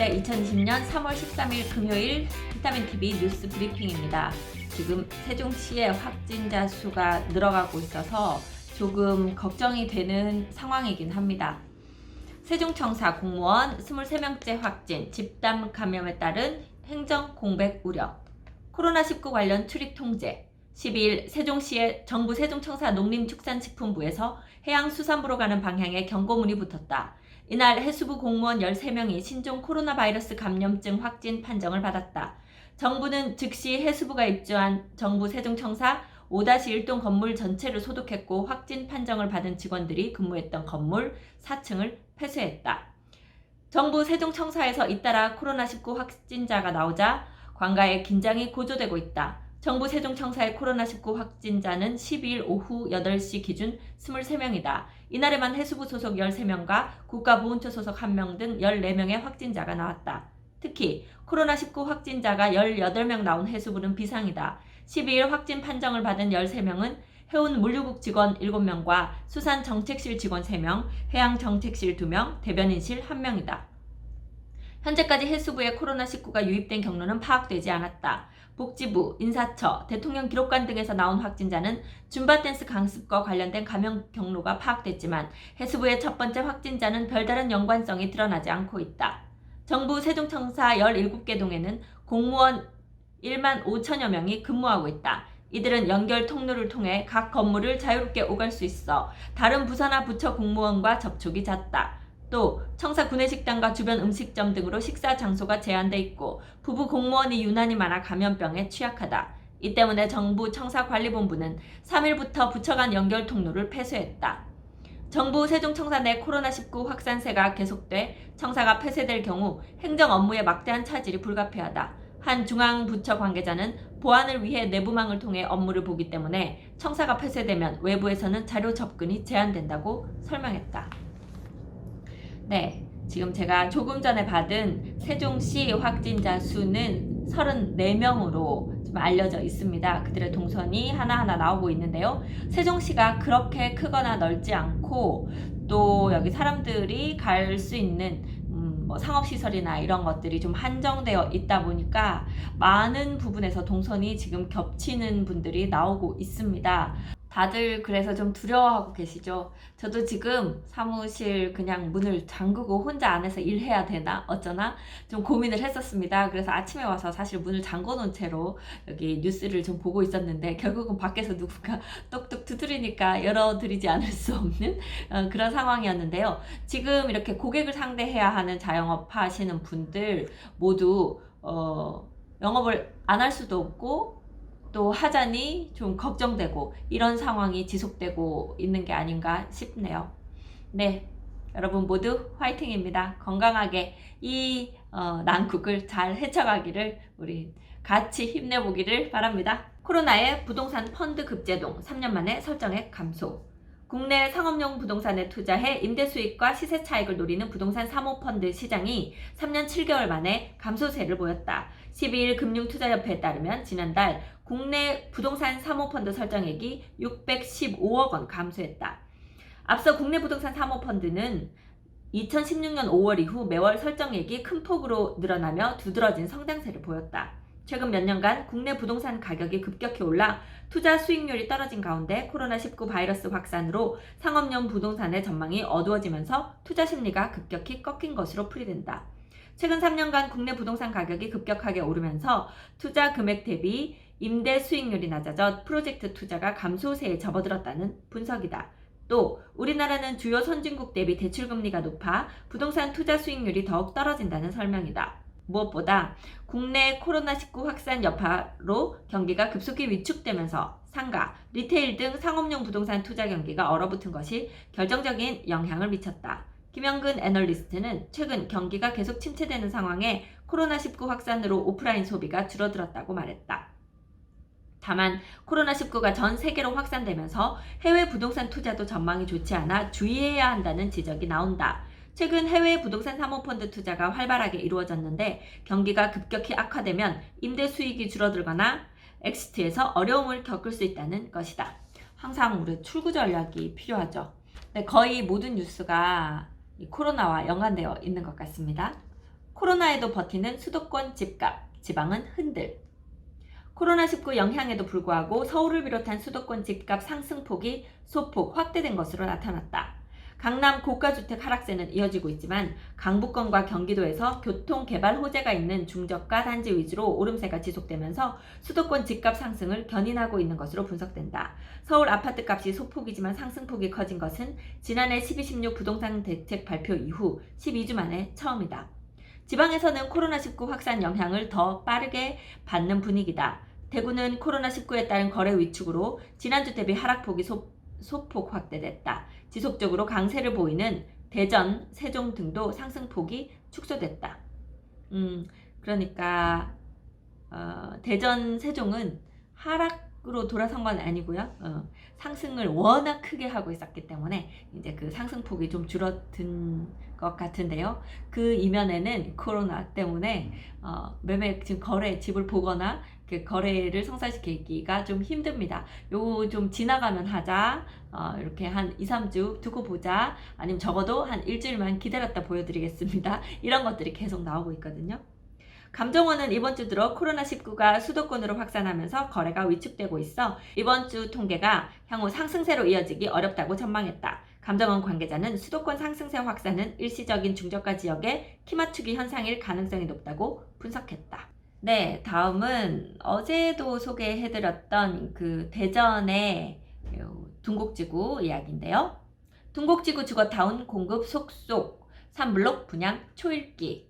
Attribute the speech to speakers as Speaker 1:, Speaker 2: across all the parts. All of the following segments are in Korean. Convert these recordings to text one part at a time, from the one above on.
Speaker 1: 네, 2020년 3월 13일 금요일 비타민TV 뉴스 브리핑입니다. 지금 세종시의 확진자 수가 늘어가고 있어서 조금 걱정이 되는 상황이긴 합니다. 세종청사 공무원 23명째 확진, 집단 감염에 따른 행정 공백 우려, 코로나19 관련 출입 통제, 12일 세종시의 정부 세종청사 농림축산식품부에서 해양수산부로 가는 방향에 경고문이 붙었다. 이날 해수부 공무원 13명이 신종 코로나 바이러스 감염증 확진 판정을 받았다. 정부는 즉시 해수부가 입주한 정부 세종청사 5-1동 건물 전체를 소독했고 확진 판정을 받은 직원들이 근무했던 건물 4층을 폐쇄했다. 정부 세종청사에서 잇따라 코로나19 확진자가 나오자 관가에 긴장이 고조되고 있다. 정부 세종청사의 코로나19 확진자는 12일 오후 8시 기준 23명이다. 이날에만 해수부 소속 13명과 국가보훈처 소속 1명 등 14명의 확진자가 나왔다. 특히 코로나19 확진자가 18명 나온 해수부는 비상이다. 12일 확진 판정을 받은 13명은 해운물류국 직원 7명과 수산정책실 직원 3명, 해양정책실 2명, 대변인실 1명이다. 현재까지 해수부에 코로나19가 유입된 경로는 파악되지 않았다. 복지부, 인사처, 대통령 기록관 등에서 나온 확진자는 줌바댄스 강습과 관련된 감염 경로가 파악됐지만 해수부의 첫 번째 확진자는 별다른 연관성이 드러나지 않고 있다. 정부 세종청사 17개 동에는 공무원 1만 5천여 명이 근무하고 있다. 이들은 연결 통로를 통해 각 건물을 자유롭게 오갈 수 있어 다른 부서나 부처 공무원과 접촉이 잦다. 또 청사 구내식당과 주변 음식점 등으로 식사 장소가 제한돼 있고 부부 공무원이 유난히 많아 감염병에 취약하다. 이 때문에 정부 청사관리본부는 3일부터 부처 간 연결 통로를 폐쇄했다. 정부 세종청사 내 코로나19 확산세가 계속돼 청사가 폐쇄될 경우 행정 업무에 막대한 차질이 불가피하다. 한 중앙부처 관계자는 보안을 위해 내부망을 통해 업무를 보기 때문에 청사가 폐쇄되면 외부에서는 자료 접근이 제한된다고 설명했다. 네, 지금 제가 조금 전에 받은 세종시 확진자 수는 34명으로 좀 알려져 있습니다. 그들의 동선이 하나하나 나오고 있는데요. 세종시가 그렇게 크거나 넓지 않고 또 여기 사람들이 갈 수 있는 상업시설이나 이런 것들이 좀 한정되어 있다 보니까 많은 부분에서 동선이 지금 겹치는 분들이 나오고 있습니다. 다들 그래서 좀 두려워하고 계시죠? 저도 지금 사무실 그냥 문을 잠그고 혼자 안에서 일해야 되나 어쩌나 좀 고민을 했었습니다. 그래서 아침에 와서 사실 문을 잠궈 놓은 채로 여기 뉴스를 좀 보고 있었는데 결국은 밖에서 누군가 똑똑 두드리니까 열어드리지 않을 수 없는 그런 상황이었는데요. 지금 이렇게 고객을 상대해야 하는 자영업 하시는 분들 모두 영업을 안 할 수도 없고 또 하자니 좀 걱정되고 이런 상황이 지속되고 있는 게 아닌가 싶네요. 네, 여러분 모두 화이팅입니다. 건강하게 이 난국을 잘 헤쳐가기를 우리 같이 힘내보기를 바랍니다. 코로나의 부동산 펀드 급제동 3년 만에 설정액 감소. 국내 상업용 부동산에 투자해 임대 수익과 시세 차익을 노리는 부동산 사모펀드 시장이 3년 7개월 만에 감소세를 보였다. 12일 금융투자협회에 따르면 지난달 국내 부동산 사모펀드 설정액이 615억 원 감소했다. 앞서 국내 부동산 사모펀드는 2016년 5월 이후 매월 설정액이 큰 폭으로 늘어나며 두드러진 성장세를 보였다. 최근 몇 년간 국내 부동산 가격이 급격히 올라 투자 수익률이 떨어진 가운데 코로나19 바이러스 확산으로 상업용 부동산의 전망이 어두워지면서 투자 심리가 급격히 꺾인 것으로 풀이된다. 최근 3년간 국내 부동산 가격이 급격하게 오르면서 투자 금액 대비 임대 수익률이 낮아져 프로젝트 투자가 감소세에 접어들었다는 분석이다. 또 우리나라는 주요 선진국 대비 대출금리가 높아 부동산 투자 수익률이 더욱 떨어진다는 설명이다. 무엇보다 국내 코로나19 확산 여파로 경기가 급속히 위축되면서 상가, 리테일 등 상업용 부동산 투자 경기가 얼어붙은 것이 결정적인 영향을 미쳤다. 김영근 애널리스트는 최근 경기가 계속 침체되는 상황에 코로나19 확산으로 오프라인 소비가 줄어들었다고 말했다. 다만 코로나19가 전 세계로 확산되면서 해외 부동산 투자도 전망이 좋지 않아 주의해야 한다는 지적이 나온다. 최근 해외 부동산 사모펀드 투자가 활발하게 이루어졌는데 경기가 급격히 악화되면 임대 수익이 줄어들거나 엑시트에서 어려움을 겪을 수 있다는 것이다. 항상 우리 출구 전략이 필요하죠. 네, 거의 모든 뉴스가 이 코로나와 연관되어 있는 것 같습니다. 코로나에도 버티는 수도권 집값, 지방은 흔들. 코로나19 영향에도 불구하고 서울을 비롯한 수도권 집값 상승폭이 소폭 확대된 것으로 나타났다. 강남 고가주택 하락세는 이어지고 있지만 강북권과 경기도에서 교통개발 호재가 있는 중저가 단지 위주로 오름세가 지속되면서 수도권 집값 상승을 견인하고 있는 것으로 분석된다. 서울 아파트값이 소폭이지만 상승폭이 커진 것은 지난해 12.16 부동산 대책 발표 이후 12주 만에 처음이다. 지방에서는 코로나19 확산 영향을 더 빠르게 받는 분위기다. 대구는 코로나19에 따른 거래 위축으로 지난주 대비 하락폭이 소폭 확대됐다. 지속적으로 강세를 보이는 대전, 세종 등도 상승폭이 축소됐다. 그러니까 대전, 세종은 하락으로 돌아선 건 아니고요. 상승을 워낙 크게 하고 있었기 때문에 이제 그 상승폭이 좀 줄어든 것 같은데요. 그 이면에는 코로나 때문에 지금 집을 보거나 그 거래를 성사시키기가 좀 힘듭니다. 요거 좀 지나가면 하자. 이렇게 한 2, 3주 두고 보자. 아니면 적어도 한 일주일만 기다렸다 보여드리겠습니다. 이런 것들이 계속 나오고 있거든요. 감정원은 이번 주 들어 코로나19가 수도권으로 확산하면서 거래가 위축되고 있어 이번 주 통계가 향후 상승세로 이어지기 어렵다고 전망했다. 감정원 관계자는 수도권 상승세 확산은 일시적인 중저가 지역의 키맞추기 현상일 가능성이 높다고 분석했다. 네, 다음은 어제도 소개해드렸던 그 대전의 둥곡지구 이야기인데요. 둥곡지구 주거타운 공급 속속, 3블록 분양 초읽기.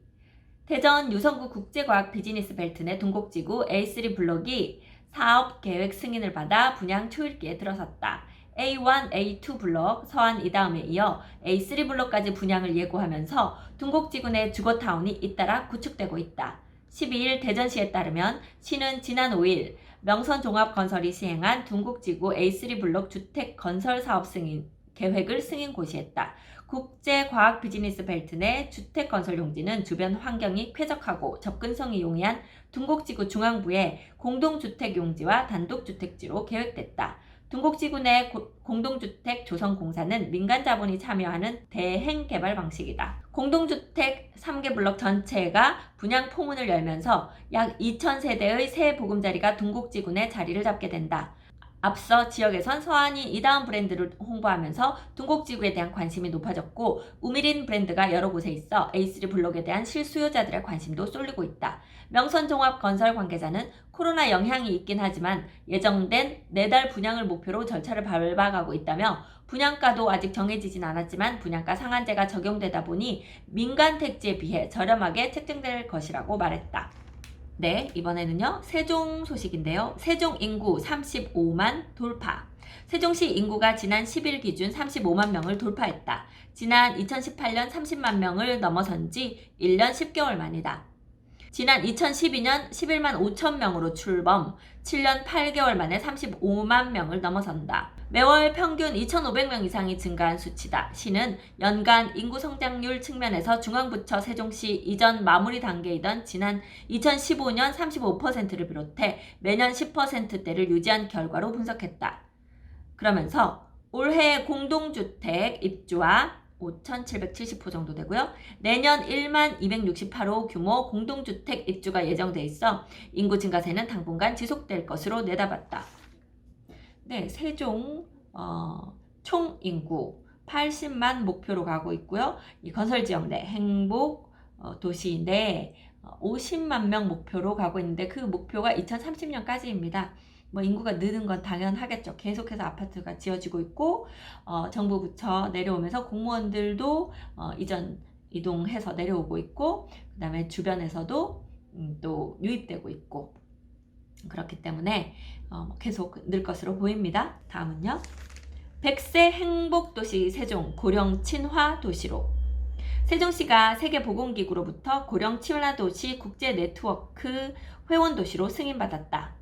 Speaker 1: 대전 유성구 국제과학 비즈니스 벨트 내 둥곡지구 A3 블록이 사업 계획 승인을 받아 분양 초읽기에 들어섰다. A1, A2 블록, 서안 이다음에 이어 A3 블록까지 분양을 예고하면서 둥곡지구 내 주거타운이 잇따라 구축되고 있다. 12일 대전시에 따르면 시는 지난 5일 명선종합건설이 시행한 둥곡지구 A3 블록 주택 건설 사업 승인 계획을 승인 고시했다. 국제과학 비즈니스 벨트 내 주택 건설 용지는 주변 환경이 쾌적하고 접근성이 용이한 둥곡지구 중앙부에 공동주택 용지와 단독주택지로 계획됐다. 둥곡지구 내 공동주택 조성공사는 민간 자본이 참여하는 대행 개발 방식이다. 공동주택 3개 블록 전체가 분양 포문을 열면서 약 2,000세대의 새 보금자리가 둥곡지구 내 자리를 잡게 된다. 앞서 지역에선 서안이 이다음 브랜드를 홍보하면서 둥곡지구에 대한 관심이 높아졌고 우미린 브랜드가 여러 곳에 있어 A3 블록에 대한 실수요자들의 관심도 쏠리고 있다. 명선종합건설 관계자는 코로나 영향이 있긴 하지만 예정된 4달 분양을 목표로 절차를 밟아가고 있다며 분양가도 아직 정해지진 않았지만 분양가 상한제가 적용되다 보니 민간 택지에 비해 저렴하게 책정될 것이라고 말했다. 네, 이번에는요 세종 소식인데요. 세종 인구 35만 돌파. 세종시 인구가 지난 10일 기준 35만 명을 돌파했다. 지난 2018년 30만 명을 넘어선 지 1년 10개월 만이다. 지난 2012년 11만 5천 명으로 출범, 7년 8개월 만에 35만 명을 넘어선다. 매월 평균 2,500명 이상이 증가한 수치다. 시는 연간 인구 성장률 측면에서 중앙부처 세종시 이전 마무리 단계이던 지난 2015년 35%를 비롯해 매년 10%대를 유지한 결과로 분석했다. 그러면서 올해 공동주택 입주와 5,770호 정도 되고요. 내년 1만 268호 규모 공동주택 입주가 예정돼 있어 인구 증가세는 당분간 지속될 것으로 내다봤다. 네, 세종 총 인구 80만 목표로 가고 있고요. 이 건설지역 내 행복 도시 내 50만 명 목표로 가고 있는데 그 목표가 2030년까지입니다. 뭐 인구가 느는 건 당연하겠죠. 계속해서 아파트가 지어지고 있고 정부 부처 내려오면서 공무원들도 이동해서 내려오고 있고 그 다음에 주변에서도 또 유입되고 있고 그렇기 때문에 계속 늘 것으로 보입니다. 다음은요. 100세 행복도시 세종 고령 친화 도시로. 세종시가 세계보건기구로부터 고령 친화도시 국제 네트워크 회원도시로 승인받았다.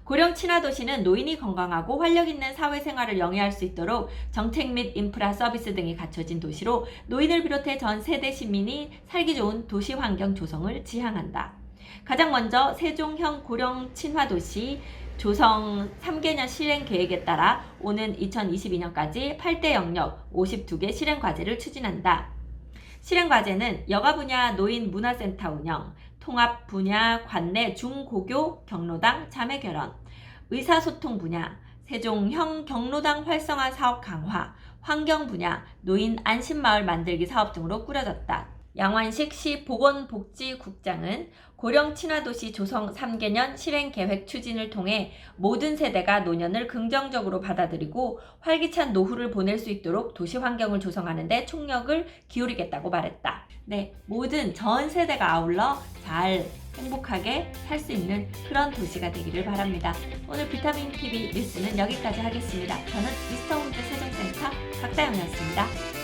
Speaker 1: 고령 친화도시는 노인이 건강하고 활력있는 사회생활을 영위할 수 있도록 정책 및 인프라 서비스 등이 갖춰진 도시로 노인을 비롯해 전 세대 시민이 살기 좋은 도시 환경 조성을 지향한다. 가장 먼저 세종형 고령 친화도시 조성 3개년 실행 계획에 따라 오는 2022년까지 8대 영역 52개 실행 과제를 추진한다. 실행 과제는 여가 분야 노인 문화센터 운영, 통합 분야 관내 중고교 경로당 자매 결혼, 의사소통 분야 세종형 경로당 활성화 사업 강화, 환경 분야 노인 안심마을 만들기 사업 등으로 꾸려졌다. 양환식 시 보건복지국장은 고령 친화도시 조성 3개년 실행계획 추진을 통해 모든 세대가 노년을 긍정적으로 받아들이고 활기찬 노후를 보낼 수 있도록 도시 환경을 조성하는 데 총력을 기울이겠다고 말했다. 네, 모든 전 세대가 아울러 잘 행복하게 살 수 있는 그런 도시가 되기를 바랍니다. 오늘 비타민TV 뉴스는 여기까지 하겠습니다. 저는 미스터 홈즈 세종센터 박다영이었습니다.